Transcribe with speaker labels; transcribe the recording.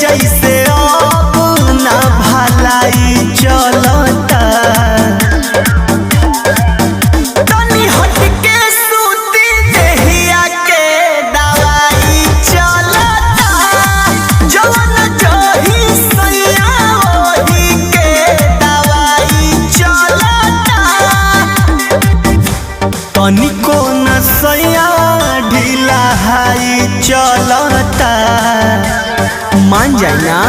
Speaker 1: जैसे अब ना भलाई चलता। तनी हटके सूती देहिया के दवाई चलता। जवन जही सैया ओही के दवाई चलता। तनिको न सैया ढीला हाई चलता। मान जाए ना।